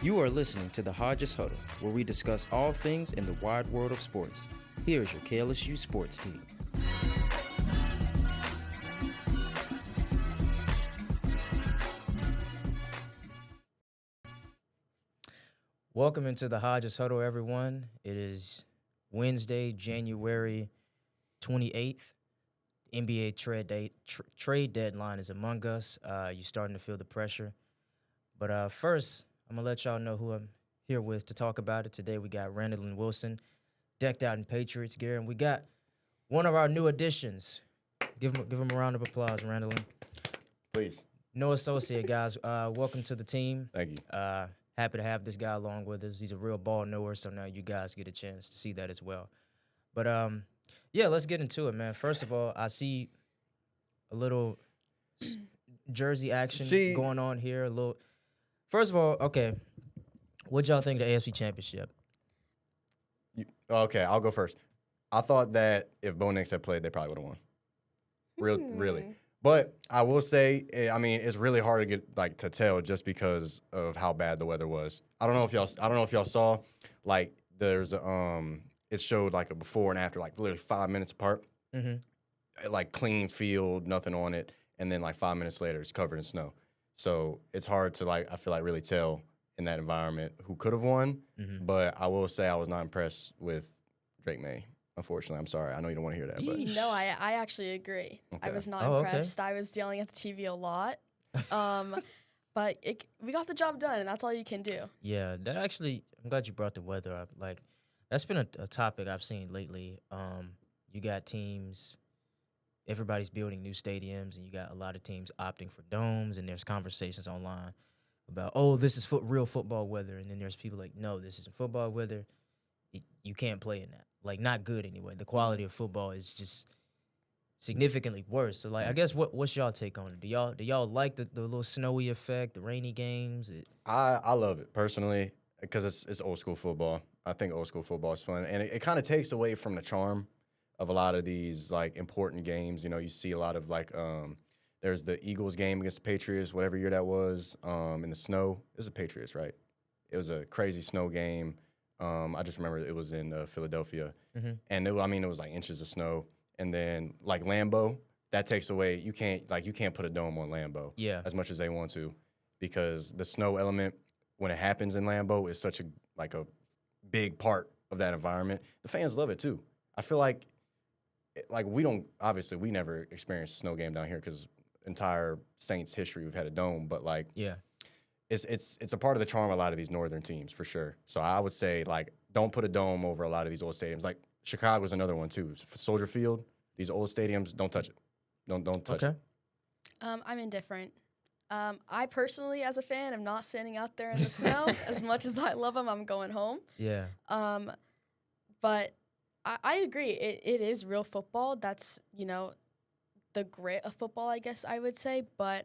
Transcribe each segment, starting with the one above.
You are listening to the Hodges Huddle, where we discuss all things in the wide world of sports. Here is your LSU sports team. Welcome into the Hodges Huddle, everyone. It is Wednesday, January 28th. NBA trade deadline is among us. You're starting to feel the pressure. But first, I'm going to let y'all know who I'm here with to talk about it. Today we got Randilyn Wilson, decked out in Patriots gear, and we got one of our new additions. Give him a round of applause, Randilyn. Please. Noah Saucier, guys. Welcome to the team. Thank you. Happy to have this guy along with us. He's a real ball knower, so now you guys get a chance to see that as well. But, yeah, let's get into it, man. First of all, I see a little jersey action going on here. First of all, okay, what y'all think of the AFC Championship? Okay, I'll go first. I thought that if Bo Nix had played, they probably would have won. Really. But I will say, I mean, it's really hard to get to tell just because of how bad the weather was. I don't know if y'all saw, there's it showed a before and after, literally 5 minutes apart. Mm-hmm. Clean field, nothing on it, and then 5 minutes later, it's covered in snow. So it's hard to I feel really tell in that environment who could have won. Mm-hmm. But I will say I was not impressed with Drake May. Unfortunately, I'm sorry. I know you don't want to hear that, but no, I actually agree. Okay. I was not impressed. Okay. I was yelling at the TV a lot, but we got the job done, and that's all you can do. Yeah, I'm glad you brought the weather up. That's been a topic I've seen lately. You got teams, everybody's building new stadiums, and you got a lot of teams opting for domes, and there's conversations online about, this is real football weather, and then there's people no, this isn't football weather. You can't play in that. Not good anyway. The quality of football is just significantly worse. So, I guess what's y'all take on it? Do y'all like the little snowy effect, the rainy games? I love it personally because it's old school football. I think old school football is fun, and it kind of takes away from the charm of a lot of these important games. You know, you see a lot of there's the Eagles game against the Patriots, whatever year that was, in the snow. It was the Patriots, right? It was a crazy snow game. I just remember it was in Philadelphia, mm-hmm. and it was inches of snow. And then Lambeau, that takes away. You can't put a dome on Lambeau, as much as they want to, because the snow element when it happens in Lambeau is such a big part of that environment. The fans love it too. I feel we never experienced a snow game down here because entire Saints history we've had a dome, but It's a part of the charm of a lot of these northern teams, for sure. So I would say, don't put a dome over a lot of these old stadiums. Chicago's another one, too. Soldier Field, these old stadiums, don't touch it. Don't touch it. I'm indifferent. I personally, as a fan, am not standing out there in the snow. As much as I love them, I'm going home. Yeah. But I agree. It is real football. That's, the grit of football, I guess I would say. But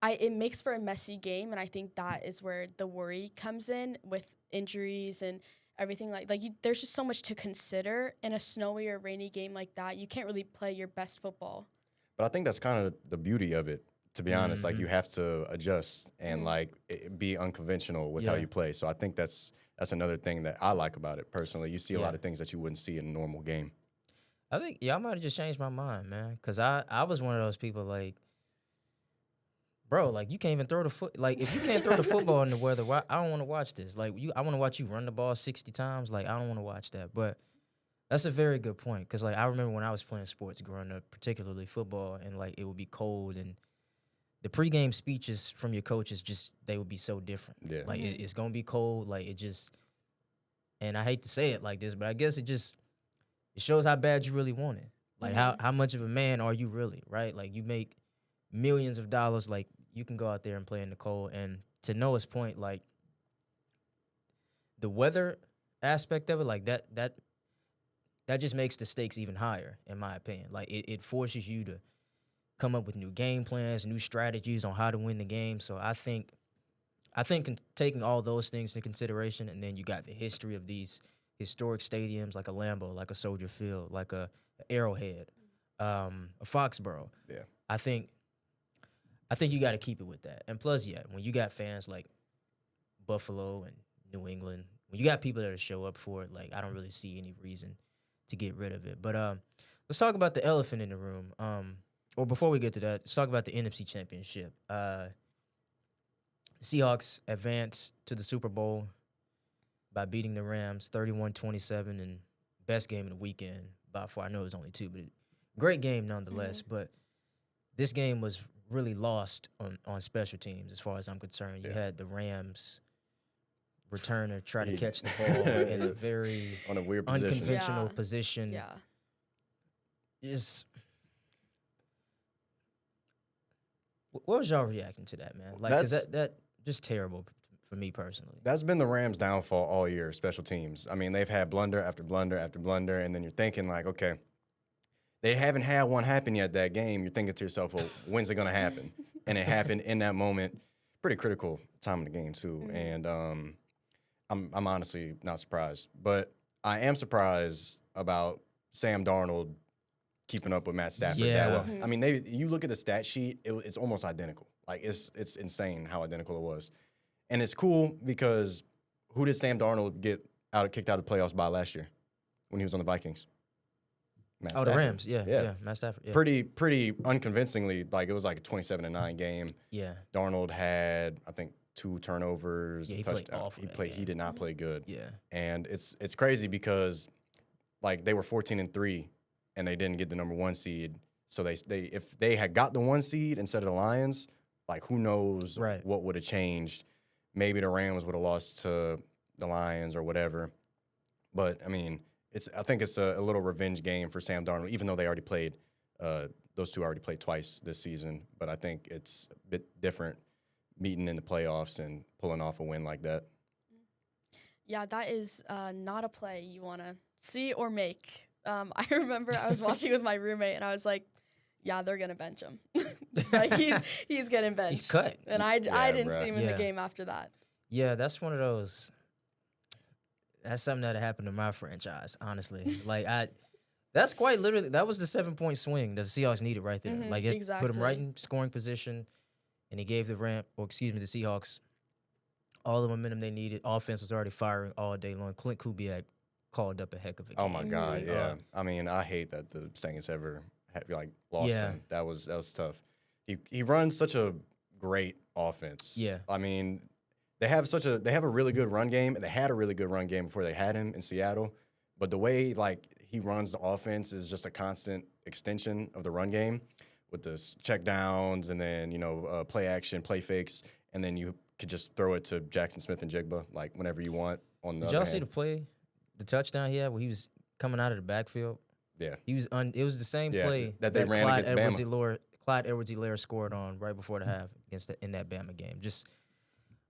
it makes for a messy game, and I think that is where the worry comes in with injuries and everything. There's just so much to consider in a snowy or rainy game like that. You can't really play your best football. But I think that's kind of the beauty of it, to be honest. You have to adjust and be unconventional with how you play. So I think that's another thing that I like about it personally. You see a lot of things that you wouldn't see in a normal game. I think I might have just changed my mind, man, because I was one of those people bro, you can't even throw the foot. If you can't throw the football in the weather, I don't want to watch this. I want to watch you run the ball 60 times. I don't want to watch that. But that's a very good point because, I remember when I was playing sports growing up, particularly football, and, it would be cold. And the pregame speeches from your coaches they would be so different. Yeah. It's going to be cold. And I hate to say it like this, but I guess it shows how bad you really want it. How much of a man are you really, right? You make millions of dollars, you can go out there and play in the cold. And to Noah's point, the weather aspect of it, that just makes the stakes even higher, in my opinion. It forces you to come up with new game plans, new strategies on how to win the game. So I think taking all those things into consideration, and then you got the history of these historic stadiums like a Lambeau, like a Soldier Field, like a Arrowhead, a Foxborough. Yeah. I think you got to keep it with that. And plus, when you got fans like Buffalo and New England. When you got people that show up for it, like I don't really see any reason to get rid of it. But let's talk about the elephant in the room. Or before we get to that, let's talk about the NFC Championship. Seahawks advanced to the Super Bowl by beating the Rams 31-27, and best game of the weekend by far. I know it was only 2, but great game nonetheless. But this game was really lost on special teams as far as I'm concerned. You had the Rams returner try to catch the ball in a very on a weird unconventional position. Yeah. What was y'all reacting to that, man? Like, 'cause that just terrible for me personally. That's been the Rams' downfall all year, special teams. I mean, they've had blunder after blunder after blunder, and then you're thinking, like, okay, they haven't had one happen yet that game. You're thinking to yourself, well, when's it going to happen? And it happened in that moment, pretty critical time of the game, too. And I'm honestly not surprised. But I am surprised about Sam Darnold keeping up with Matt Stafford that well. I mean, you look at the stat sheet, it's almost identical. Like, it's insane how identical it was. And it's cool because who did Sam Darnold get kicked out of the playoffs by last year when he was on the Vikings? Matt Stafford. The Rams. Yeah, Matt Stafford. Yeah. Pretty unconvincingly, like it was like a 27-9 game. Yeah. Darnold had, I think, 2 turnovers, he touchdown. played awful that game. He did not play good. Yeah. And it's crazy because like they were 14-3 and they didn't get the number 1 seed. So they if they had got the 1 seed instead of the Lions, like who knows what would have changed. Maybe the Rams would have lost to the Lions or whatever. But I mean, I think it's a little revenge game for Sam Darnold, even though they already played. Those two already played twice this season. But I think it's a bit different meeting in the playoffs and pulling off a win like that. Yeah, that is not a play you want to see or make. I remember I was watching with my roommate, and I was like, yeah, they're going to bench him. Like, he's getting benched. He's cut. And I didn't see him in the game after that. Yeah, that's one of those. That's something that happened to my franchise, honestly. Like, that's quite literally, that was the 7-point swing that the Seahawks needed right there. Like, it put them right in scoring position, and he gave the Seahawks all the momentum they needed. Offense was already firing all day long. Clint Kubiak called up a heck of a game. Oh, my God, yeah. I mean, I hate that the Saints ever lost him. That was tough. He runs such a great offense. Yeah. I mean, they have a really good run game, and they had a really good run game before they had him in Seattle. But the way like he runs the offense is just a constant extension of the run game with the check downs and then play action, play fakes, and then you could just throw it to Jackson Smith and Jigba like whenever you want. Did y'all see the touchdown he had where he was coming out of the backfield? Yeah, he was. It was the same play that they ran against Bama. Clyde Edwards-Helaire scored on right before the half in that Bama game. Just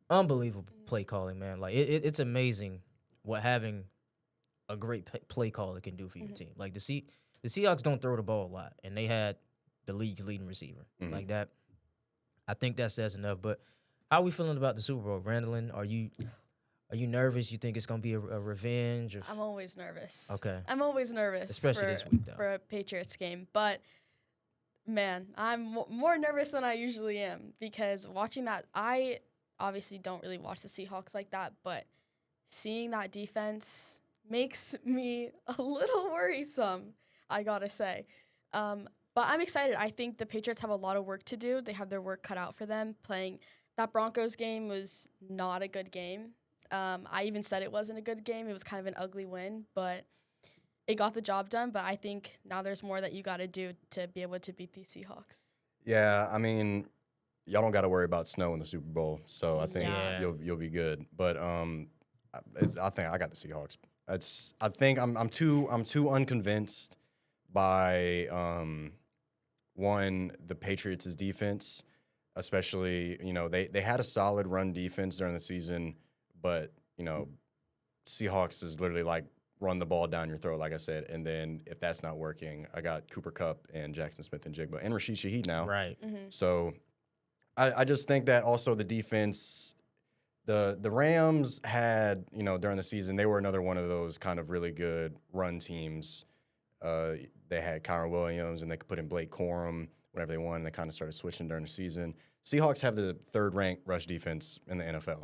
unbelievable play calling, man. Like it's amazing what having a great play caller can do for your team. Like the Seahawks don't throw the ball a lot, and they had the league's leading receiver like that. I think that says enough. But how are we feeling about the Super Bowl, Randilyn? Are you nervous? You think it's gonna be a revenge? I'm always nervous. Okay. I'm always nervous, especially this week, though, for a Patriots game. But man, I'm more nervous than I usually am because watching that, I obviously don't really watch the Seahawks like that, but seeing that defense makes me a little worrisome, I gotta say. But I'm excited. I think the Patriots have a lot of work to do. They have their work cut out for them. Playing that Broncos game was not a good game. I even said it wasn't a good game. It was kind of an ugly win, but it got the job done. But I think now there's more that you got to do to be able to beat these Seahawks. Yeah, I mean, y'all don't got to worry about snow in the Super Bowl, so I think you'll be good. But I think I got the Seahawks. I think I'm too unconvinced by the Patriots' defense, especially they had a solid run defense during the season, but Seahawks is literally like run the ball down your throat, like I said, and then if that's not working, I got Cooper Kupp and Jackson Smith and Jigba and Rashid Shaheed now. Right. So I just think that also the defense. The Rams had, during the season, they were another one of those kind of really good run teams. They had Kyron Williams, and they could put in Blake Corum whenever they won. And they kind of started switching during the season. Seahawks have the 3rd-ranked rush defense in the NFL.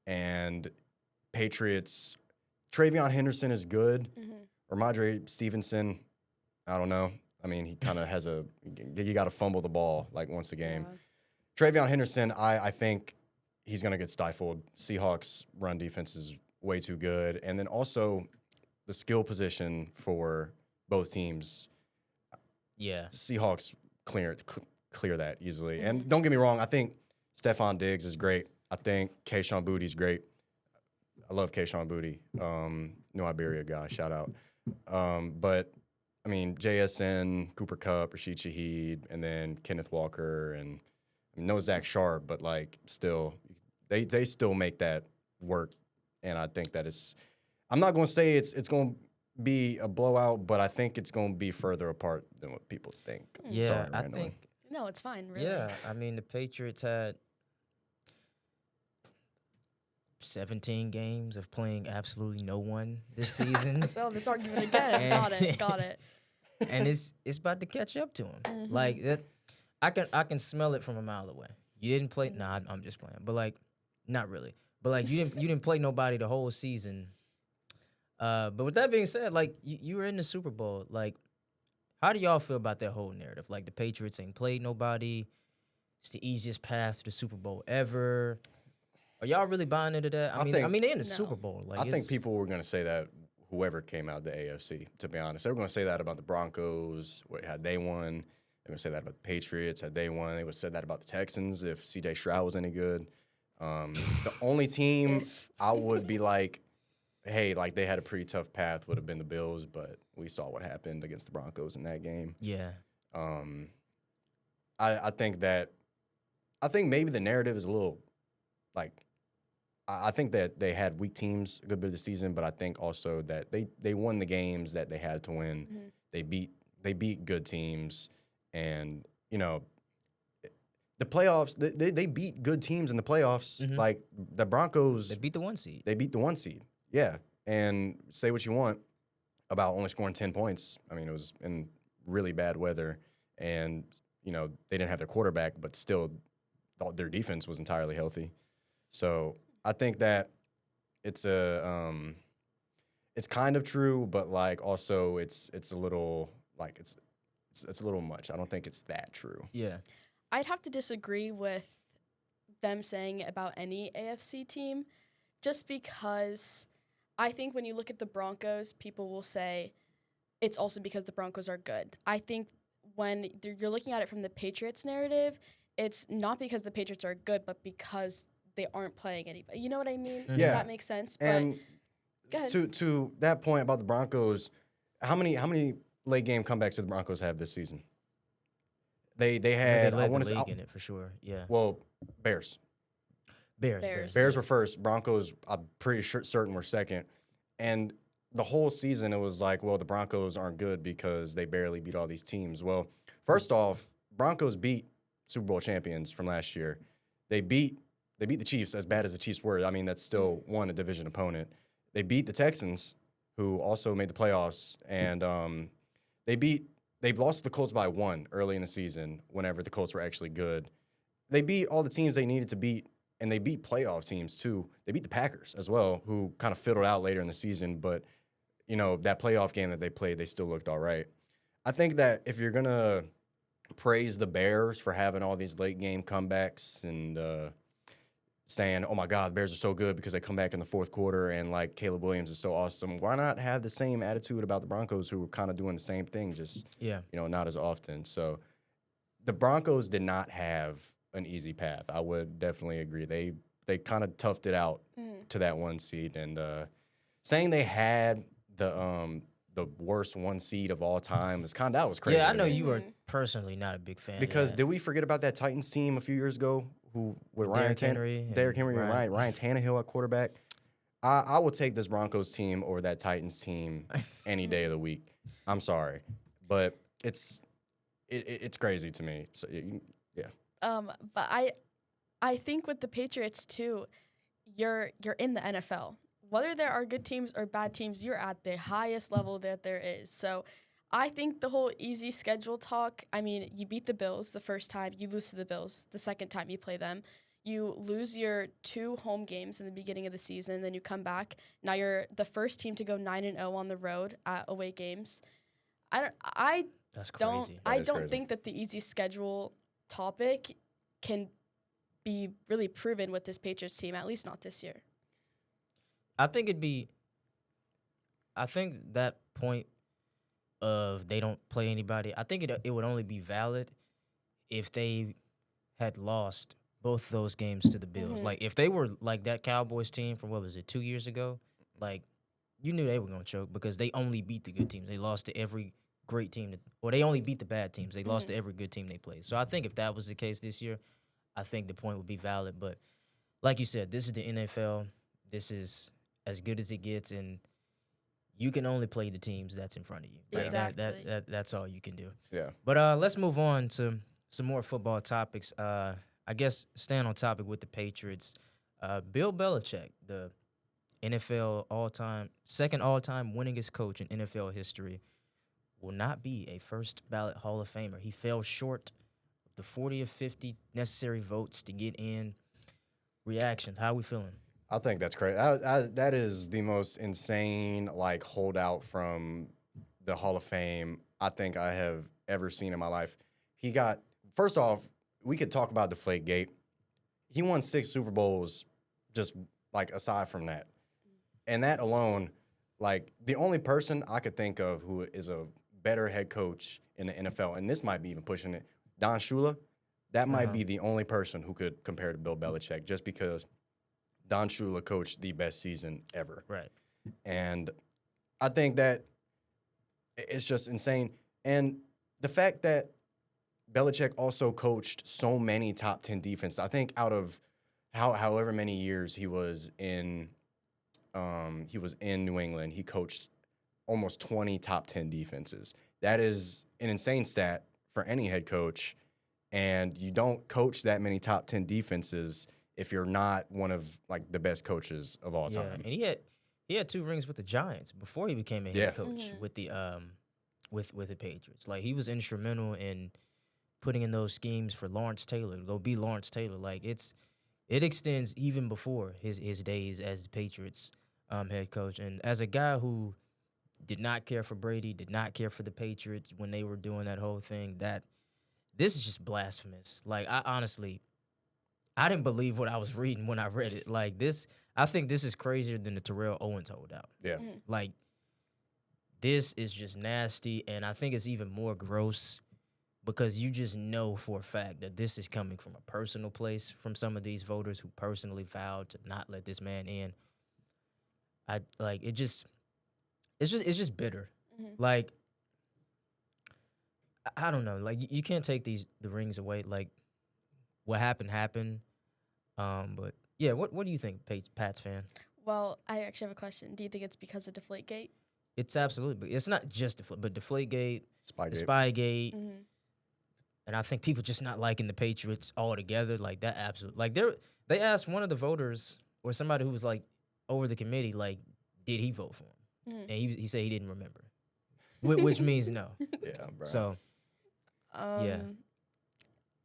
and Patriots. Travion Henderson is good. Mm-hmm. Ramondre Stevenson, I don't know. I mean, he kind of has you got to fumble the ball like once a game. Yeah. Travion Henderson, I think he's going to get stifled. Seahawks run defense is way too good. And then also the skill position for both teams. Yeah. Seahawks clear that easily. And don't get me wrong, I think Stephon Diggs is great. I think Kayshon Bouttie's great. I love Kayshon Boutte. New Iberia guy, shout out. But I mean, JSN, Cooper Kupp, Rashid Shaheed, and then Kenneth Walker, and no Zach Sharp, but like still, they still make that work. And I think that I'm not going to say it's going to be a blowout, but I think it's going to be further apart than what people think. Yeah, Sorry, I Randilyn. think. No, it's fine. Really. Yeah, I mean the Patriots had 17 games of playing absolutely no one this season. So this argument again. Got it. And it's about to catch up to him. Mhm. Like that, I can smell it from a mile away. You didn't play. Nah, I'm just playing. But like, not really. But like, you didn't play nobody the whole season. But with that being said, like you were in the Super Bowl. Like, how do y'all feel about that whole narrative? Like the Patriots ain't played nobody. It's the easiest path to the Super Bowl ever. Are y'all really buying into that? I mean, they're in the Super Bowl. Like, I think people were going to say that whoever came out of the AFC, to be honest. They were going to say that about the Broncos, had they won. They were going to say that about the Patriots, had they won. They would have said that about the Texans if C.J. Stroud was any good. The only team I would be like, hey, like they had a pretty tough path would have been the Bills, but we saw what happened against the Broncos in that game. Yeah. I think maybe the narrative is a little like, I think that they had weak teams a good bit of the season, but I think also that they won the games that they had to win. Mm-hmm. They beat good teams, and you know, the playoffs. They beat good teams in the playoffs. Mhm. Like the Broncos, They beat the 1 seed. They beat the 1 seed. Yeah, and say what you want about only scoring 10 points. I mean, it was in really bad weather, and you know they didn't have their quarterback, but still, their defense was entirely healthy. So I think that it's kind of true, but like also it's a little like it's a little much. I don't think it's that true. Yeah. I'd have to disagree with them saying it about any AFC team, just because I think when you look at the Broncos, people will say it's also because the Broncos are good. I think when you're looking at it from the Patriots narrative, it's not because the Patriots are good, but because they aren't playing anybody. You know what I mean? Mhm. Yeah. That makes sense. But And go ahead. to that point about the Broncos, how many late game comebacks did the Broncos have this season? They had They led I want the to league say in it for sure. Yeah. well Bears. Bears. Bears were first. Broncos, I'm pretty certain were second. And the whole season, it was like, well, the Broncos aren't good because they barely beat all these teams. Well, first off, Broncos beat Super Bowl champions from last year. They beat the Chiefs, as bad as the Chiefs were. I mean, that's still a division opponent. They beat the Texans, who also made the playoffs, and they've lost the Colts by 1 early in the season. Whenever the Colts were actually good, they beat all the teams they needed to beat. And they beat playoff teams, too. They beat the Packers as well, who kind of fiddled out later in the season. But, you know, that playoff game that they played, they still looked all right. I think that if you're going to praise the Bears for having all these late-game comebacks and saying, oh, my God, the Bears are so good because they come back in the fourth quarter and, like, Caleb Williams is so awesome, why not have the same attitude about the Broncos who were kind of doing the same thing, just, Yeah. you know, not as often. So the Broncos did not have an easy path. I would definitely agree. They kind of toughed it out to that 1 seed, and saying they had the worst 1 seed of all time was that was crazy. Yeah, I to know me. you are personally not a big fan. Because of that. did we forget about that Titans team a few years ago who with Derrick Henry and Ryan Tannehill at quarterback? I will take this Broncos team or that Titans team any day of the week. I'm sorry, but it's crazy to me. So yeah. But I think with the Patriots too, you're in the NFL. Whether there are good teams or bad teams, you're at the highest level that there is. So I think the whole easy schedule talk, I mean, you beat the Bills the first time, you lose to the Bills the second time you play them. You lose your 2 home games in the beginning of the season, then you come back. Now you're the first team to go 9-0 on the road at away games. That's crazy. I is don't crazy. think that the easy schedule topic can be really proven with this Patriots team, at least not this year. I think that point of they don't play anybody, I think it would only be valid if they had lost both those games to the Bills. Mhm. Like, if they were like that Cowboys team from, 2 years ago, like, you knew they were going to choke because they only beat the good teams. They lost to every great team, or they only beat the bad teams. They lost to every good team they played. So I think if that was the case this year, I think the point would be valid. But like you said, this is the NFL. This is as good as it gets, and you can only play the teams that's in front of you. Like, Exactly. that's all you can do. Yeah. But let's move on to some more football topics. I guess staying on topic with the Patriots, Bill Belichick, the NFL second all-time winningest coach in NFL history, will not be a first ballot Hall of Famer. He fell short of the 40 or 50 necessary votes to get in. Reactions, how are we feeling? I think that's crazy. That is the most insane holdout from the Hall of Fame I think I have ever seen in my life. He got, first off, we could talk about Deflategate. He won 6 Super Bowls just aside from that. And that alone, the only person I could think of who is a better head coach in the NFL, and this might be even pushing it, Don Shula, that might be the only person who could compare to Bill Belichick just because Don Shula coached the best season ever. Right. And I think that it's just insane. And the fact that Belichick also coached so many top 10 defenses, I think out of however many years he was in New England, he coached almost 20 top 10 defenses. That is an insane stat for any head coach. And you don't coach that many top 10 defenses if you're not one of the best coaches of all time. And he had 2 rings with the Giants before he became a head coach with the with the Patriots. Like, he was instrumental in putting in those schemes for Lawrence Taylor to go be Lawrence Taylor. Like, it extends even before his days as the Patriots head coach. And as a guy who did not care for Brady, did not care for the Patriots when they were doing that whole thing, this is just blasphemous. Like, I didn't believe what I was reading when I read it. Like, I think this is crazier than the Terrell Owens holdout. Yeah. Like, this is just nasty, and I think it's even more gross because you just know for a fact that this is coming from a personal place from some of these voters who personally vowed to not let this man in. It's just bitter. Like, I don't know. Like, you can't take the rings away. Like, what happened. But yeah, what do you think, Pats fan? Well, I actually have a question. Do you think it's because of Deflategate? It's absolutely, but it's not just Deflategate, Spygate. Spygate, and I think people just not liking the Patriots altogether. Like, that absolutely, like, they asked one of the voters or somebody who was over the committee, did he vote for him? And he said he didn't remember, which means no. Yeah, bro. So yeah.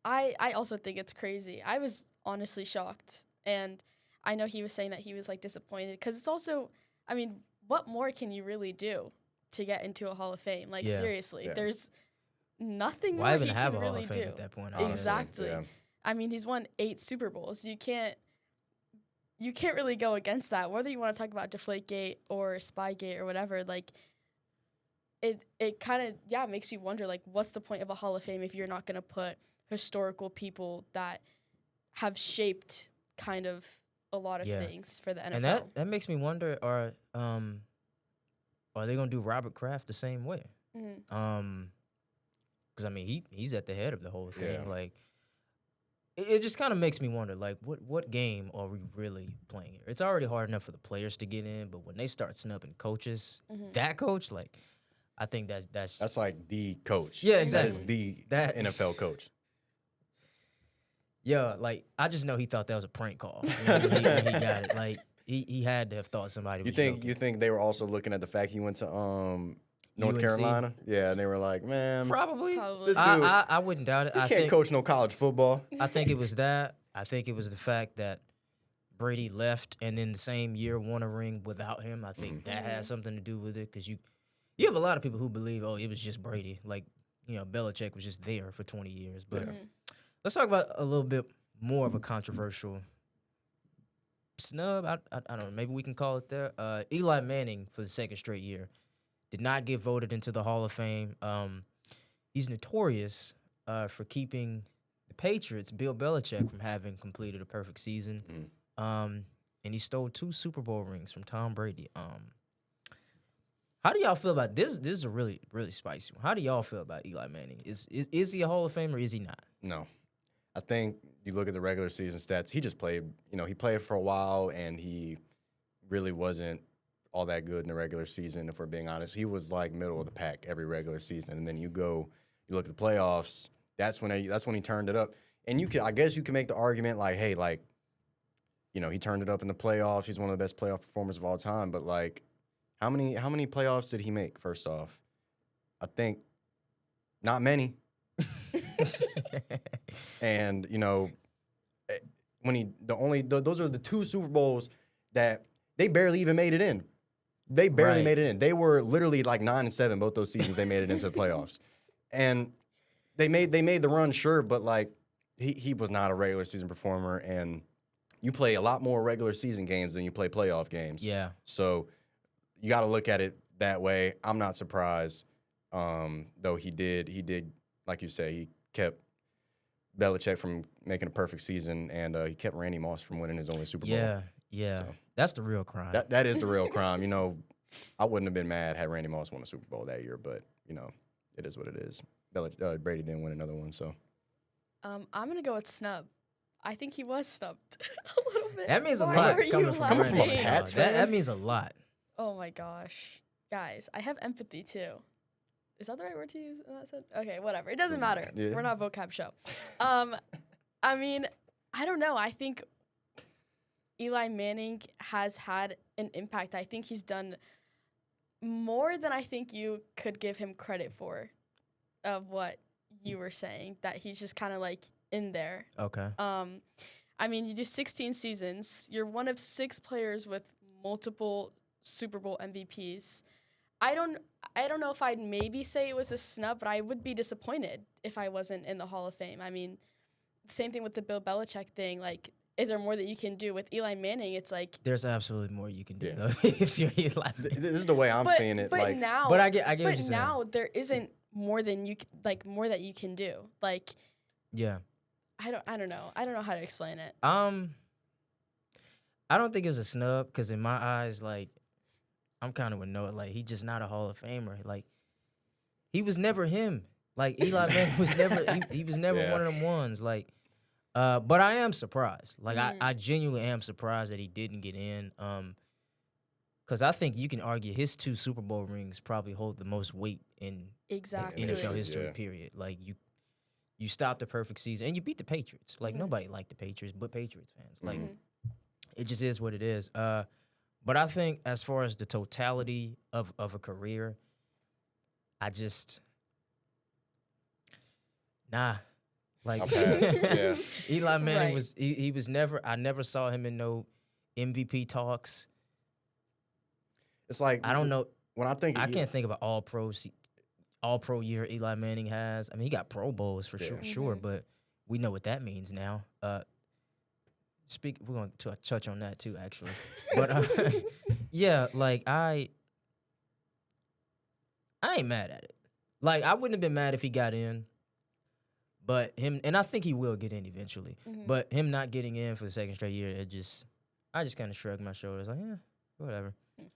I also think it's crazy. I was honestly shocked. And I know he was saying that he was disappointed because it's also, I mean, what more can you really do to get into a Hall of Fame? Like, seriously, there's nothing more he can really do. At that point, Exactly. Yeah. I mean, he's won 8 Super Bowls. You can't really go against that. Whether you want to talk about Deflategate or Spygate or whatever, it kind of makes you wonder what's the point of a Hall of Fame if you're not going to put historical people that have shaped kind of a lot of things for the NFL. And that makes me wonder, are they gonna do Robert Kraft the same way? Because I mean he's at the head of the whole thing. Yeah. Like, it just kind of makes me wonder, what game are we really playing here? It's already hard enough for the players to get in, but when they start snubbing coaches, that coach, I think that's the coach. Yeah, exactly. That is the NFL coach. Yeah, I just know he thought that was a prank call when he got it. He had to have thought somebody was joking. You think they were also looking at the fact he went to North UNC? Carolina? Yeah, and they were like, man, Probably. This dude, I wouldn't doubt it. he can't coach no college football. I think it was that. I think it was the fact that Brady left and then the same year won a ring without him. I think that has something to do with it because you have a lot of people who believe, oh, it was just Brady. Like, Belichick was just there for 20 years. But let's talk about a little bit more of a controversial snub. I don't know. Maybe we can call it there. Eli Manning, for the second straight year, did not get voted into the Hall of Fame. He's notorious for keeping the Patriots, Bill Belichick, from having completed a perfect season. And he stole 2 Super Bowl rings from Tom Brady. How do y'all feel about this? This is a really, really spicy one. How do y'all feel about Eli Manning? Is he a Hall of Famer or is he not? No. I think you look at the regular season stats, he just played, he played for a while and he really wasn't all that good in the regular season, if we're being honest. He was like middle of the pack every regular season. And then you look at the playoffs, that's when he turned it up. And I guess you can make the argument like, hey, like, he turned it up in the playoffs. He's one of the best playoff performers of all time. But like, how many playoffs did he make? First off, I think not many. And those are the 2 Super Bowls that they barely even made it in. They barely made it in. They were literally like 9-7 both those seasons. They made it into the playoffs, and they made the run, sure, but like he was not a regular season performer. And you play a lot more regular season games than you play playoff games. Yeah. So you got to look at it that way. I'm not surprised, though he did, like you say, he kept Belichick from making a perfect season, and he kept Randy Moss from winning his only Super Bowl. Yeah. So That's the real crime. that is the real crime. I wouldn't have been mad had Randy Moss won a Super Bowl that year, but, it is what it is. Brady didn't win another one, so. I'm going to go with snub. I think he was snubbed a little bit. That means a Why lot are you coming from a laughing? Pats fan. That means a lot. Oh my gosh. Guys, I have empathy too. Is that the right word to use in that sense? Okay, whatever. It doesn't matter. Yeah. We're not a vocab show. I mean, I don't know. I think Eli Manning has had an impact. I think he's done more than I think you could give him credit for, of what you were saying, that he's just kind of like in there. Okay. I mean, you do 16 seasons. You're one of 6 players with multiple Super Bowl MVPs. I don't know if I'd maybe say it was a snub, but I would be disappointed if I wasn't in the Hall of Fame. I mean, same thing with the Bill Belichick thing. Like, is there more that you can do? With Eli Manning, it's like There's absolutely more you can do, Yeah. though, if you're Eli. This is the way I'm seeing it. But Like, now, But I get what but you're saying. now there isn't more than more that you can do. Like, Yeah. I don't know. I don't know how to explain it. I don't think it was a snub because in my eyes, like, I'm kind of with Noah. Like, he's just not a Hall of Famer. Like, he was never him. Like, Eli Manning was never. He was never Yeah. one of them ones. Like, but I am surprised. Like, I genuinely am surprised that he didn't get in. Because I think you can argue his 2 Super Bowl rings probably hold the most weight in Exactly. NFL history. Yeah. Period. Like, you stopped the perfect season and you beat the Patriots. Like, nobody liked the Patriots but Patriots fans. Like, it just is what it is. But I think as far as the totality of a career, I just like yeah. Eli Manning Right. was he was never. I never saw him in no MVP talks. It's like, I don't know. when I think I can't think of an all pro year Eli Manning has. I mean, he got Pro Bowls for sure, but we know what that means now. We're going to touch on that too, actually. But yeah, like I ain't mad at it. Like, I wouldn't have been mad if he got in, but him, and I think he will get in eventually. But him not getting in for the second straight year, I just kind of shrugged my shoulders, like, yeah, whatever. Yeah.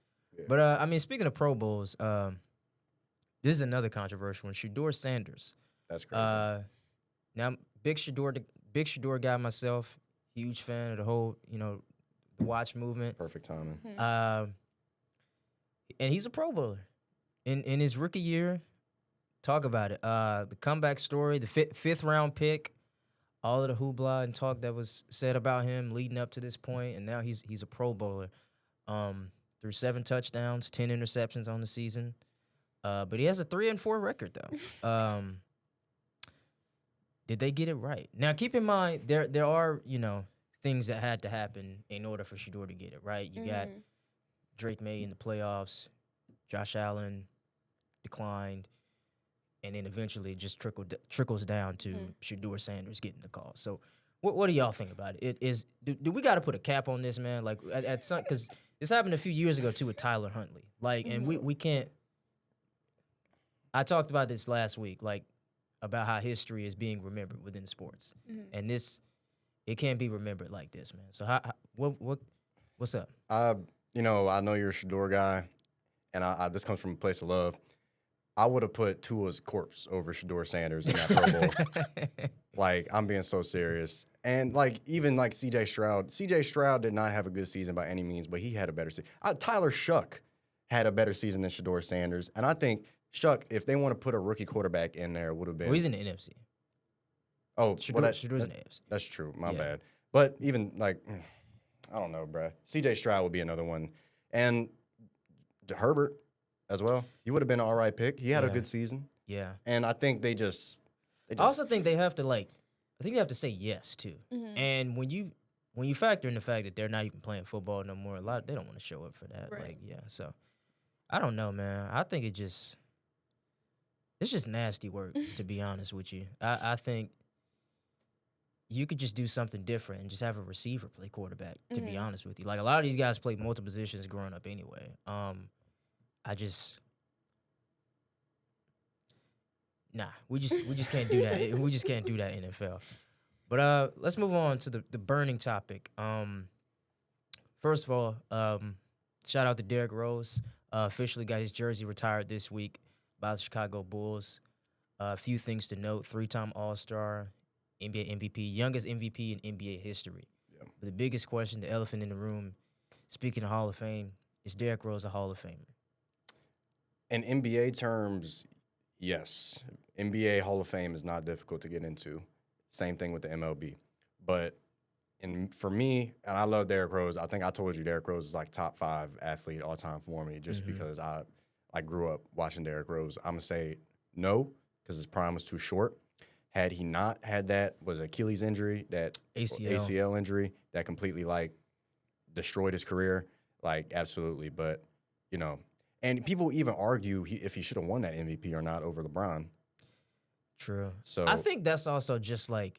But I mean, speaking of Pro Bowls, this is another controversial one. Shedeur Sanders. That's crazy. Now, big Shedeur guy myself. Huge fan of the whole, the watch movement. Perfect timing. And he's a Pro Bowler. In his rookie year, talk about it. The comeback story, the fifth round pick, all of the hoopla and talk that was said about him leading up to this point, and now he's a Pro Bowler. Threw 7 touchdowns, 10 interceptions on the season. But he has a 3-4 record though. did they get it right? Now, keep in mind there are things that had to happen in order for Shador to get it right. You got Drake May in the playoffs, Josh Allen declined, and then eventually it just trickles down to Shador Sanders getting the call. So, what do y'all think about it? Do we got to put a cap on this, man? Like at some, because this happened a few years ago too with Tyler Huntley. Like, and we can't. I talked about this last week, like about how history is being remembered within sports, and it can't be remembered like this, man. So what's up? I know you're a Shador guy, and I this comes from a place of love. I would have put Tua's corpse over Shador Sanders in that Pro Bowl. Like, I'm being so serious. And, like, even, like, C.J. Stroud did not have a good season by any means, but he had a better season. Tyler Shuck had a better season than Shador Sanders. And I think Shuck, if they want to put a rookie quarterback in there, would have been. Well, he's in the NFC. Oh, Shador's in the NFC. That's true. My bad. But even, like, I don't know, bruh. C.J. Stroud would be another one. And Herbert as well. He would have been an all right pick. He had a good season. Yeah. And I think they just I also think they have to I think they have to say yes too. And when you factor in the fact that they're not even playing football no more, they don't want to show up for that. Right. So I don't know, man. I think it's just nasty work, to be honest with you. I think you could just do something different and just have a receiver play quarterback, to be honest with you. Like, a lot of these guys played multiple positions growing up anyway. We just can't do that. We just can't do that in NFL. But let's move on to the burning topic. First of all, shout out to Derrick Rose. Officially got his jersey retired this week by the Chicago Bulls. A few things to note: 3-time All-Star, NBA MVP, youngest MVP in NBA history. Yeah. But the biggest question, the elephant in the room, speaking of Hall of Fame, is Derrick Rose a Hall of Famer? In NBA terms, yes. NBA Hall of Fame is not difficult to get into. Same thing with the MLB. But for me, and I love Derrick Rose. I think I told you Derrick Rose is like top 5 athlete all time for me, just because I grew up watching Derrick Rose. I'm going to say no, because his prime was too short. Had he not had that Achilles injury, that ACL injury that completely destroyed his career, absolutely. But, and people even argue if he should have won that MVP or not over LeBron. True. So I think that's also just a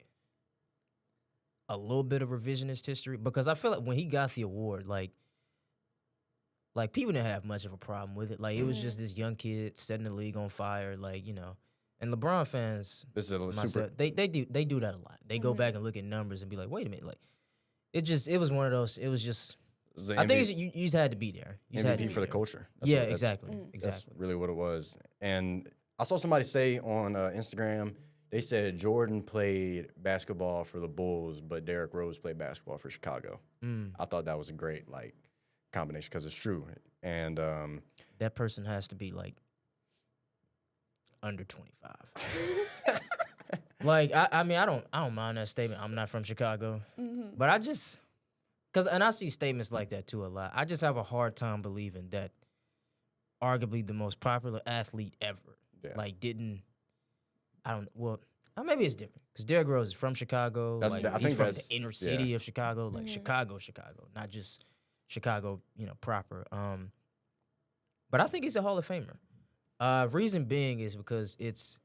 little bit of revisionist history, because I feel like when he got the award, like people didn't have much of a problem with it. Like, it was just this young kid setting the league on fire, And LeBron fans, this is super. They do that a lot. They go back and look at numbers and be like, wait a minute, it was one of those. It was just. I think you just had to be there. You MVP had to be for the there. culture. Exactly. That's really what it was. And I saw somebody say on Instagram, they said Jordan played basketball for the Bulls, but Derrick Rose played basketball for Chicago. I thought that was a great combination, because it's true. And that person has to be under 25. I mean, I don't mind that statement. I'm not from Chicago, but I just. And I see statements like that too a lot. I just have a hard time believing that arguably the most popular athlete ever, maybe it's different, because Derrick Rose is from Chicago. I he's think from the inner city of Chicago, Chicago, not just Chicago, proper. But I think he's a Hall of Famer. Reason being is because it's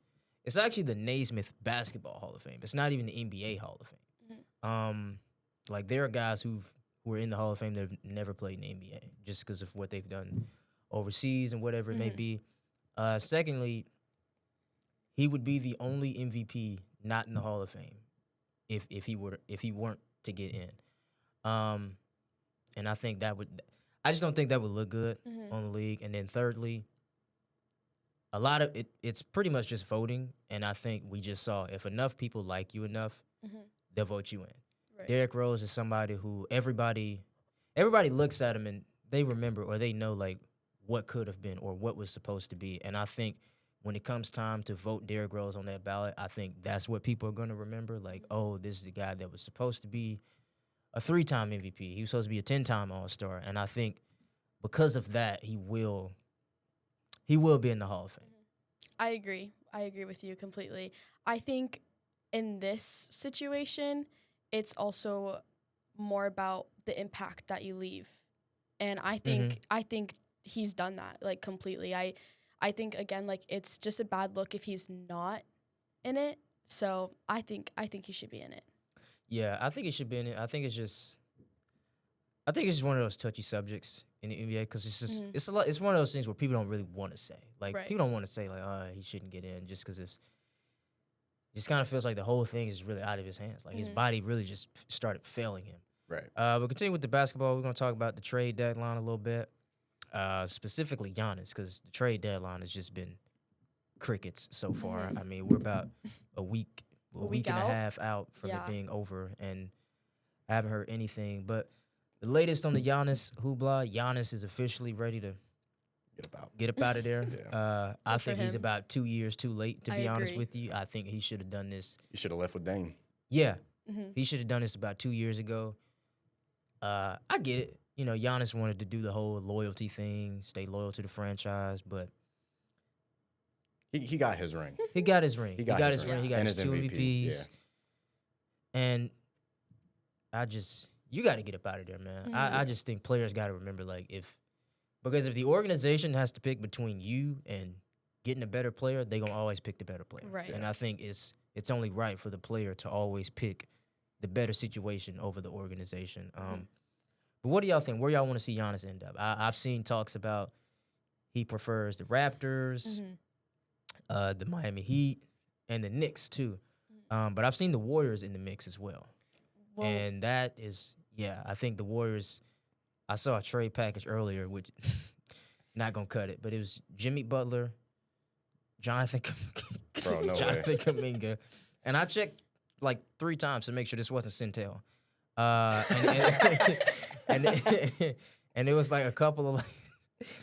actually the Naismith Basketball Hall of Fame. It's not even the NBA Hall of Fame. There are guys who are in the Hall of Fame that have never played in the NBA just because of what they've done overseas and whatever it may be. Secondly, he would be the only MVP not in the Hall of Fame if he weren't to get in. And I think I just don't think that would look good on the league. And then thirdly, a lot of it's pretty much just voting, and I think we just saw if enough people like you enough, they'll vote you in. Right. Derrick Rose is somebody who everybody looks at him and they remember, or they know what could have been or what was supposed to be. And I think when it comes time to vote Derrick Rose on that ballot, I think that's what people are going to remember. Oh, this is the guy that was supposed to be a 3-time MVP. He was supposed to be a 10-time All-Star. And I think because of that, he will be in the Hall of Fame. I agree with you completely. I think in this situation, it's also more about the impact that you leave. And I think he's done that like completely. I think again like it's just a bad look if he's not in it. So I think he should be in it. Yeah, I think he should be in it. I think it's just one of those touchy subjects in the NBA because it's just it's a lot. It's one of those things where people don't really want to say. Like people don't want to say like, he shouldn't get in just because it just kind of feels like the whole thing is really out of his hands. Like his body really just started failing him. Right. We'll continue with the basketball. We're gonna talk about the trade deadline a little bit, specifically Giannis, because the trade deadline has just been crickets so far. I mean, we're about a week and a half out from it being over, and I haven't heard anything. But the latest on the Giannis hoopla, Giannis is officially ready to get up out of there. I think he's about 2 years too late, to be honest with you. I think he should have done this. He should have left with Dame. Yeah. He should have done this about 2 years ago. I get it. You know, Giannis wanted to do the whole loyalty thing, stay loyal to the franchise, but he got his ring. He got his ring. He got his ring. Yeah. He got And his his 2 MVP. MVPs. Yeah. And you got to get up out of there, man. I just think players got to remember, like, because if the organization has to pick between you and getting a better player, they're going to always pick the better player. Right. And I think it's only right for the player to always pick the better situation over the organization. But what do y'all think? Where y'all want to see Giannis end up? I've seen talks about he prefers the Raptors, the Miami Heat, and the Knicks too. But I've seen the Warriors in the mix as well. And that is, I think the Warriors, I saw a trade package earlier, which not going to cut it, but it was Jimmy Butler, Jonathan Kuminga. And I checked like 3 times to make sure this wasn't Centel. And it was like a couple of, like,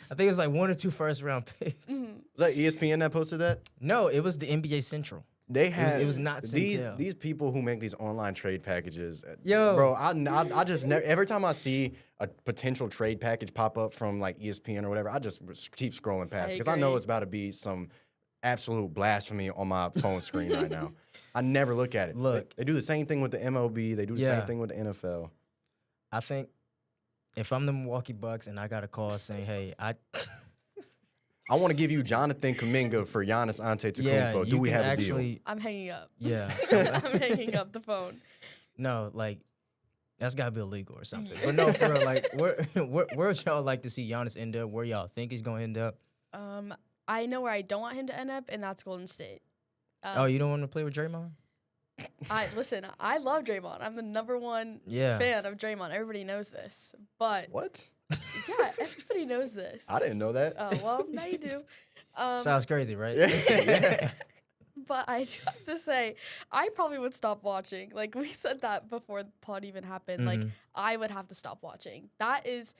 I think it was like 1 or 2 first-round picks. Was that ESPN that posted that? No, it was the NBA Central. They had it was not Centel. These people who make these online trade packages. Yo, bro, I just never, every time I see a potential trade package pop up from like ESPN or whatever, I just keep scrolling past because I know it's about to be some absolute blasphemy on my phone screen right now. I never look at it. Look, they do the same thing with the MLB. They do the same thing with the NFL. I think if I'm the Milwaukee Bucks and I got a call saying, "Hey, I want to give you Jonathan Kuminga for Giannis Antetokounmpo. Do we have a deal?" I'm hanging up. Yeah. I'm hanging up the phone. No, like, that's got to be illegal or something. But no, for real, like, where would y'all like to see Giannis end up? Where y'all think he's going to end up? I know where I don't want him to end up, and that's Golden State. You don't want to play with Draymond? Listen, I love Draymond. I'm the #1 fan of Draymond. Everybody knows this. But what? Yeah, everybody knows this. I didn't know that. Oh, well, now you do. Sounds crazy, right? Yeah. But I do have to say, I probably would stop watching. Like, we said that before the pod even happened. Like, I would have to stop watching. That is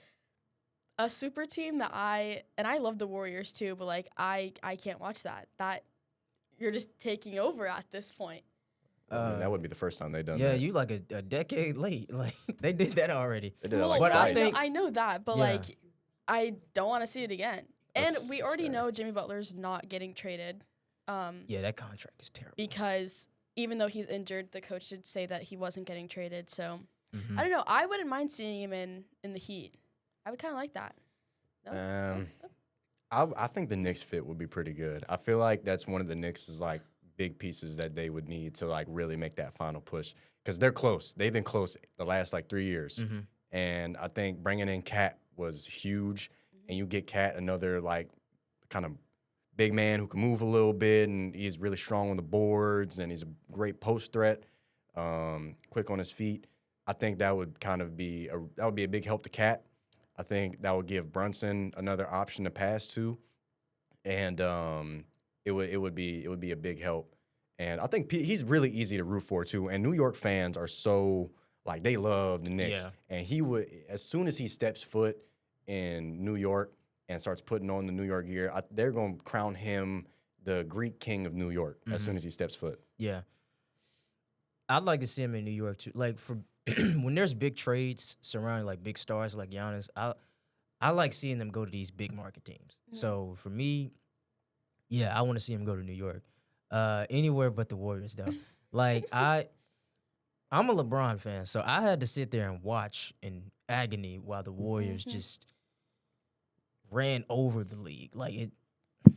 a super team that I love the Warriors too, but, like, I can't watch that. That you're just taking over at this point. That wouldn't be the first time they've done that. Yeah, you like a decade late. Like, they did that already. They did that Well, like like, twice. I know that, but like, I don't want to see it again. And That's we already fair. know Jimmy Butler's not getting traded. Yeah, that contract is terrible. Because even though he's injured, the coach did say that he wasn't getting traded. So I don't know. I wouldn't mind seeing him in the Heat. I would kind of like that. No? I think the Knicks fit would be pretty good. I feel like that's one of the Knicks' like big pieces that they would need to like really make that final push because they're close. They've been close the last like 3 years, and I think bringing in Cat was huge. And you get Cat, another like kind of big man who can move a little bit, and he's really strong on the boards, and he's a great post threat, quick on his feet. I think that would kind of be a big help to Cat. I think that would give Brunson another option to pass to, and it would be a big help. And I think he's really easy to root for too. And New York fans are so like they love the Knicks, and he would as soon as he steps foot in New York and starts putting on the New York gear, they're going to crown him the Greek king of New York as soon as he steps foot. Yeah. I'd like to see him in New York, too. Like, for when there's big trades surrounding, like, big stars like Giannis, I like seeing them go to these big market teams. So, for me, I want to see him go to New York. Anywhere but the Warriors, though. Like I'm a LeBron fan, so I had to sit there and watch in agony while the Warriors just ran over the league. Like it, I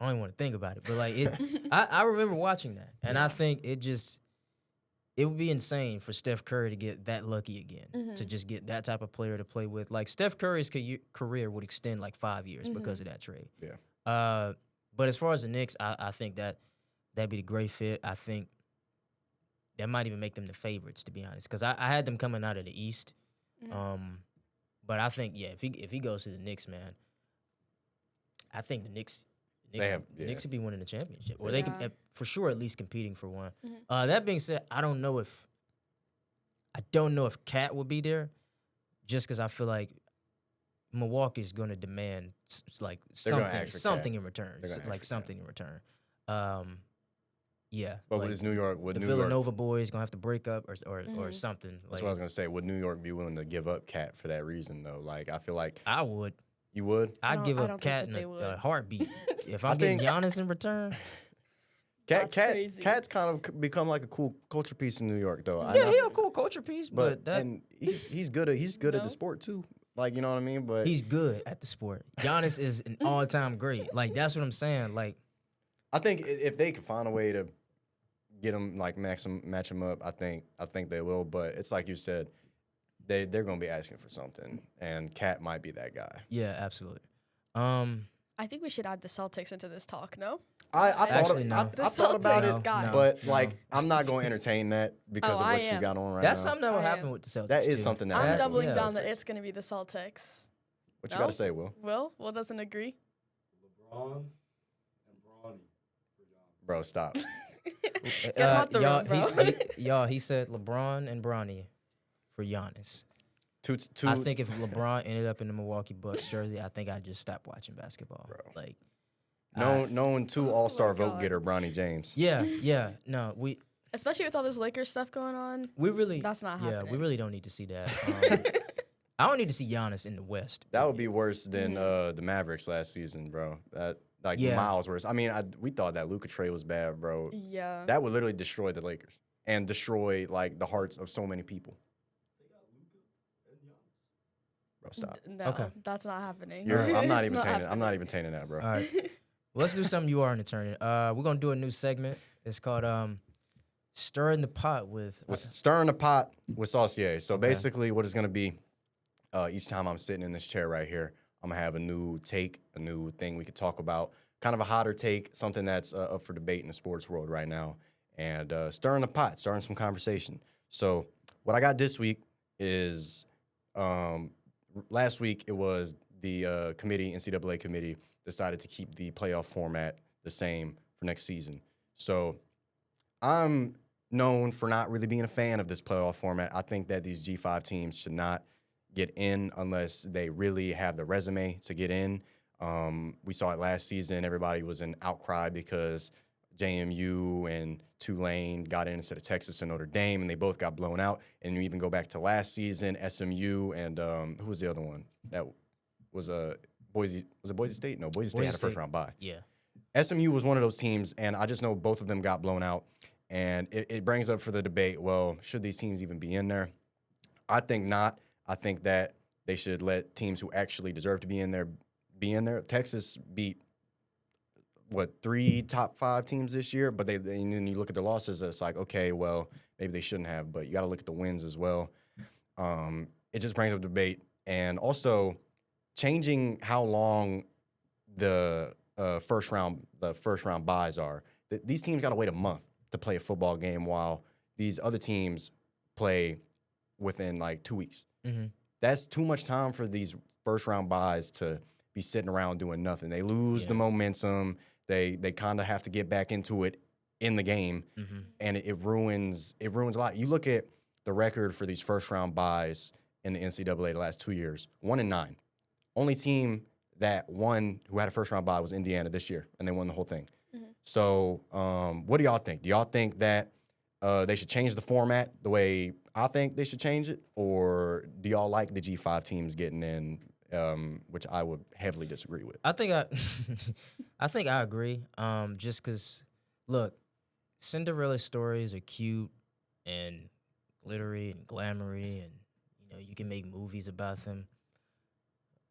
don't even want to think about it, but like it, I remember watching that, and I think it would be insane for Steph Curry to get that lucky again, to just get that type of player to play with. Like Steph Curry's career would extend like 5 years because of that trade. Yeah. But as far as the Knicks, I think that'd be a great fit. I think that might even make them the favorites, to be honest, because I had them coming out of the East. But I think, yeah, if he goes to the Knicks, man, I think the Knicks would be winning the championship, or they can for sure at least competing for one. That being said, I don't know if Cat will be there, just because I feel like Milwaukee's going to demand like something in return, something in return. Yeah, but like with New York, the Villanova boys gonna have to break up or something. That's what I was gonna say. Would New York be willing to give up Cat for that reason though? Like I feel like I would. You would? I'd give up Cat in a heartbeat if I'm getting Giannis in return. Cat's kind of become like a cool culture piece in New York though. Yeah, he's a cool culture piece, but and he's good at the sport too. Like, you know what I mean? But he's good at the sport. Giannis is an all-time great. Like, that's what I'm saying. Like, I think if they could find a way to get him, like, match him up, I think they will. But it's like you said, they're going to be asking for something, and Cat might be that guy. Yeah, absolutely. I think we should add the Celtics into this talk, no? I thought about it, but I'm not going to entertain that because of what you got on right now. That's something that will happen with the Celtics. That is something that I'm doubling down that it's going to be the Celtics. What you got to say, Will? Will doesn't agree. LeBron and Bronny. Bro, stop. Get him out the room, bro. He said LeBron and Bronny for Giannis. Two, I think if LeBron ended up in the Milwaukee Bucks jersey, I think I'd just stop watching basketball. Bro. Like, known two all-star vote getter, Bronny James. Yeah. No, especially with all this Lakers stuff going on. That's not happening. Yeah, we really don't need to see that. I don't need to see Giannis in the West. That would be worse than the Mavericks last season, bro. Miles worse. I mean, we thought that Luka trade was bad, bro. Yeah. That would literally destroy the Lakers and destroy like the hearts of so many people. Bro, stop. No, that's not happening. I'm not even tainting that, bro. All right. Well, let's do something you are an attorney. We're gonna do a new segment. It's called Stirring the Pot with Stirring the Pot with Saucier. So basically what it's gonna be, each time I'm sitting in this chair right here, I'm gonna have a new take, a new thing we could talk about, kind of a hotter take, something that's up for debate in the sports world right now, and stirring the pot, starting some conversation. So what I got this week is, last week it was the NCAA committee decided to keep the playoff format the same for next season. So I'm known for not really being a fan of this playoff format. I think that these G5 teams should not get in unless they really have the resume to get in. We saw it last season. Everybody was in outcry because JMU and Tulane got in instead of Texas and Notre Dame, and they both got blown out. And you even go back to last season, SMU and who was the other one? That was Boise. Was it Boise State? No, Boise State had a first-round bye. Yeah. SMU was one of those teams, and I just know both of them got blown out. And it brings up for the debate, well, should these teams even be in there? I think not. I think that they should let teams who actually deserve to be in there be in there. Texas beat, 3 top 5 teams this year? But and then you look at their losses, it's like, okay, well, maybe they shouldn't have. But you got to look at the wins as well. It just brings up debate. And also changing how long the first round buys are. These teams got to wait a month to play a football game while these other teams play within like 2 weeks. Mm-hmm. That's too much time for these first round buys to be sitting around doing nothing. They lose the momentum. They kind of have to get back into it in the game, and it ruins a lot. You look at the record for these first round buys in the NCAA the last 2 years, 1-9. Only team that won who had a first round bye was Indiana this year, and they won the whole thing. So what do y'all think? Do y'all think that they should change the format the way I think they should change it, or do y'all like the G5 teams getting in, which I would heavily disagree with? I think I agree. Just because, look, Cinderella stories are cute and glittery and glamoury, and you can make movies about them.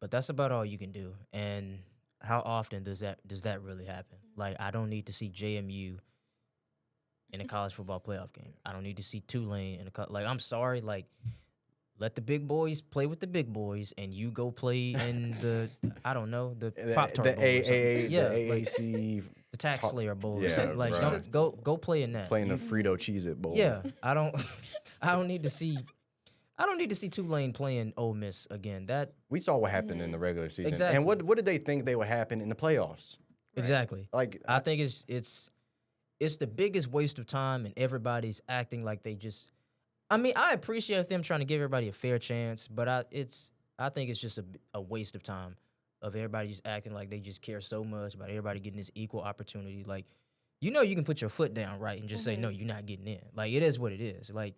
But that's about all you can do. And how often does that really happen? Like, I don't need to see JMU in a college football playoff game. I don't need to see Tulane in a like. I'm sorry, like, let the big boys play with the big boys, and you go play in the I don't know, the Pop Tart Bowl or something. Yeah, the like AAC the Tax Slayer Bowl or Yeah, something. Like, right. go play in that. playing the Frito Cheez-It Bowl. Yeah, I don't I don't need to see Tulane playing Ole Miss again. That We saw what happened in the regular season. Exactly. And what did they think they would happen in the playoffs? exactly. Like, I think it's the biggest waste of time, and everybody's acting like they just. I mean, I appreciate them trying to give everybody a fair chance, but I think it's just a waste of time of everybody just acting like they just care so much about everybody getting this equal opportunity. Like, you can put your foot down, right, and just say no, you're not getting in. Like, it is what it is. Like,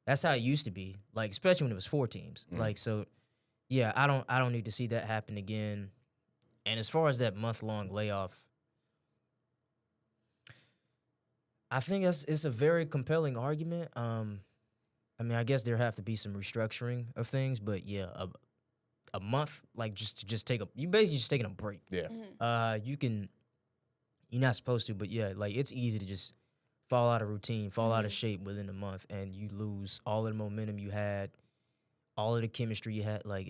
that's how it used to be. Like, especially when it was 4 teams. Like, so yeah, I don't need to see that happen again. And as far as that month-long layoff, I think it's a very compelling argument. I mean, I guess there have to be some restructuring of things, but yeah, a month, like, just take you basically just taking a break. yeah. You're not supposed to, but yeah, like, it's easy to just fall out of routine, fall out of shape within a month, and you lose all of the momentum you had, all of the chemistry you had. Like,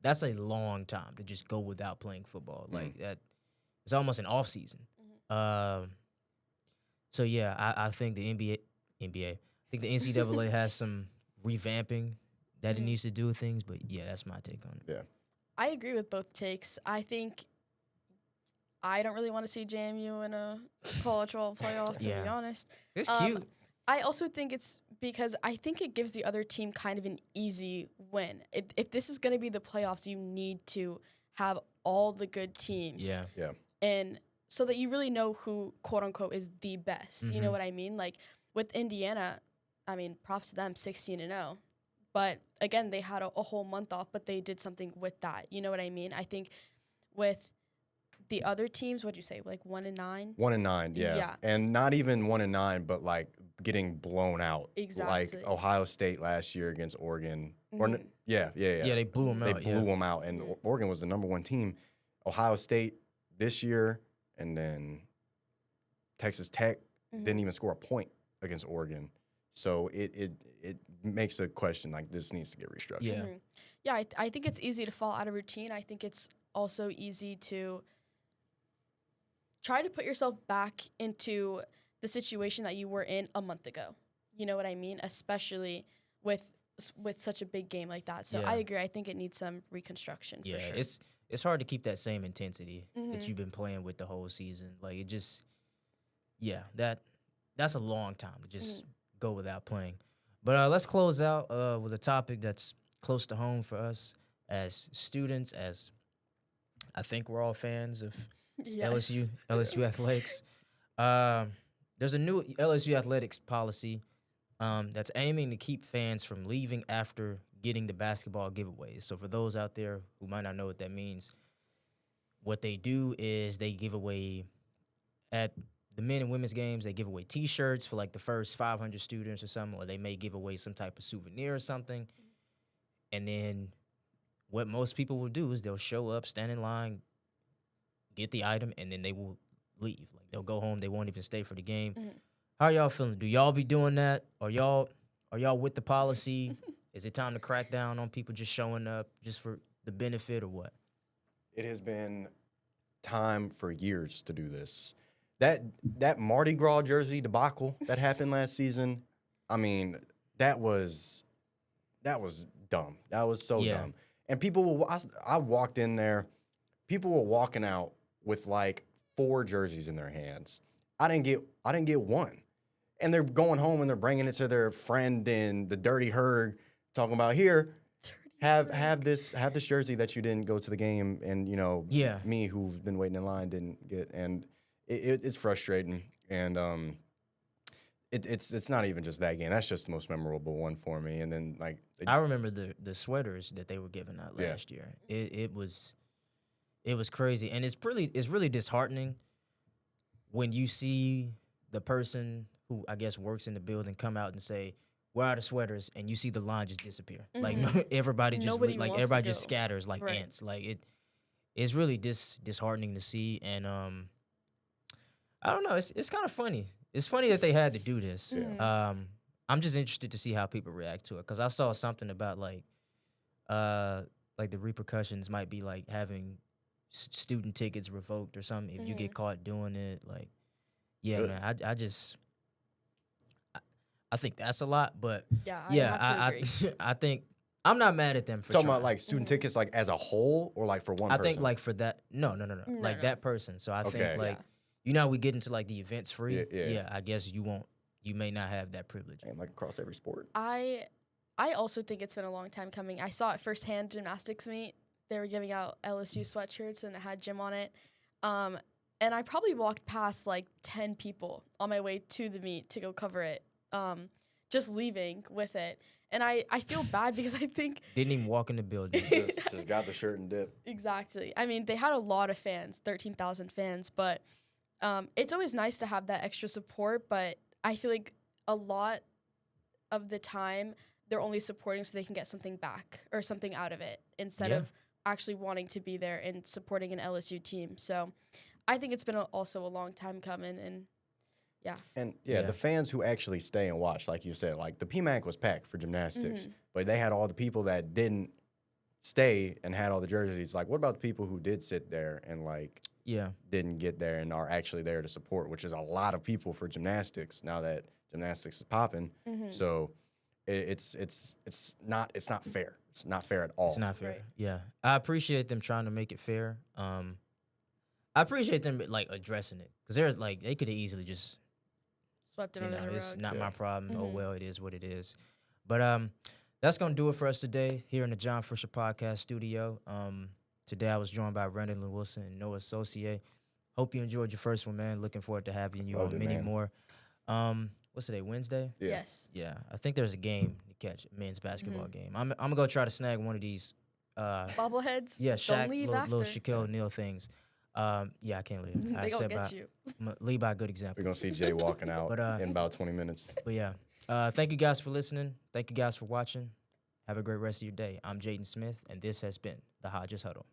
that's a long time to just go without playing football. Like, that, it's almost an off season. So yeah, I think the NBA, I think the NCAA has some revamping that it needs to do with things, but yeah, that's my take on it. Yeah. I agree with both takes. I think I don't really want to see JMU in a college football playoff, to Yeah. be honest. It's cute. I also think it's because I think it gives the other team kind of an easy win. If this is going to be the playoffs, you need to have all the good teams. Yeah. Yeah. And so that you really know who, quote unquote, is the best. You know what I mean? Like, with Indiana, I mean, props to them, 16-0. But again, they had a whole month off, but they did something with that. You know what I mean? I think with the other teams, what'd you say, like 1-9? 1-9, yeah. Yeah. And not even 1-9, but like getting blown out. Exactly. Like Ohio State last year against Oregon. Yeah. Yeah, they blew them They out. blew them out, and Oregon was the number 1 team. Ohio State this year, and then Texas Tech didn't even score a point against Oregon. So it makes a question like this needs to get restructured. Yeah. Yeah, I think it's easy to fall out of routine. I think it's also easy to try to put yourself back into the situation that you were in a month ago. You know what I mean? Especially with such a big game like that. So Yeah. I agree. I think it needs some reconstruction Yeah, for sure. it's hard to keep that same intensity that you've been playing with the whole season. Like, it just, yeah, that's a long time to just go without playing. But let's close out with a topic that's close to home for us as students, as I think we're all fans of Yes. LSU Athletics. There's a new LSU Athletics policy that's aiming to keep fans from leaving after getting the basketball giveaways. So for those out there who might not know what that means, what they do is they give away at the men and women's games, they give away T-shirts for like the first 500 students or something, or they may give away some type of souvenir or something. And then what most people will do is they'll show up, stand in line, get the item, and then they will leave. Like, they'll go home. They won't even stay for the game. How are y'all feeling? Do y'all be doing that? Are y'all with the policy? Is it time to crack down on people just showing up just for the benefit, or what? It has been time for years to do this. That Mardi Gras jersey debacle that happened last season, I mean, that was dumb. That was so dumb. And I walked in there, people were walking out with like 4 jerseys in their hands. I didn't get one. And they're going home and they're bringing it to their friend in the Dirty Herd, talking about, here, have this jersey that you didn't go to the game, and me who's been waiting in line didn't get. And it's frustrating. And it's not even just that game. That's just the most memorable one for me. And then I remember the sweaters that they were giving out last year. It was crazy, and it's really disheartening when you see the person who I guess works in the building come out and say, "Where are the sweaters?" and you see the line just disappear. Like everybody just Nobody like wants to everybody just go. scatters like Right. ants. Like it's really disheartening to see, and I don't know. It's kind of funny. It's funny that they had to do this. Yeah. I'm just interested to see how people react to it because I saw something about like the repercussions might be like having student tickets revoked or something if you get caught doing it. Like, yeah, Good. man. I think that's a lot, but Yeah, yeah, I have to agree. I think I'm not mad at them for Talking trying. about like student tickets, like as a whole, or like for one I person. think like for that, no, like no. that person. So I Okay. think like Yeah. you know how we get into like the events free. Yeah. I guess you may not have that privilege. And like across every sport. I also think it's been a long time coming. I saw it firsthand gymnastics meet. They were giving out LSU sweatshirts and it had gym on it. And I probably walked past like 10 people on my way to the meet to go cover it. Just leaving with it. And I feel bad because I think Didn't even walk in the building. Just got the shirt and dip. exactly. I mean, they had a lot of fans, 13,000 fans, but it's always nice to have that extra support, but I feel like a lot of the time they're only supporting so they can get something back or something out of it instead Yeah. of actually wanting to be there and supporting an LSU team. So I think it's been also a long time coming, and yeah. And Yeah. the fans who actually stay and watch, like you said, like the PMAC was packed for gymnastics, Mm-hmm. but they had all the people that didn't stay and had all the jerseys. Like, what about the people who did sit there and like Yeah. didn't get there and are actually there to support, which is a lot of people for gymnastics now that gymnastics is popping. Mm-hmm. So it's not fair. It's not fair at all. It's not fair. Right. Yeah. I appreciate them trying to make it fair. I appreciate them like addressing it because there's like they could have easily just Swept it under the it's rug. not Yeah. my problem. Oh Mhm. well, it is what it is. But that's gonna do it for us today here in the John Fisher Podcast Studio. Today I was joined by Randilyn Wilson and Noah Saucier. Hope you enjoyed your first one, man. Looking forward to having you Loved on it, many man. more. What's today? Wednesday? Yeah. Yes. Yeah, I think there's a game to catch, a men's basketball Mm-hmm. game. I'm gonna go try to snag one of these. Bobbleheads. Yeah, Don't Shaq, leave little after. Shaquille O'Neal things. Yeah, I can't leave. I They gonna said get by, you. lead by a good We're example. gonna see Jay walking out But, in about 20 minutes. But yeah, thank you guys for listening. Thank you guys for watching. Have a great rest of your day. I'm Jayden Smith, and this has been the Hodges Huddle.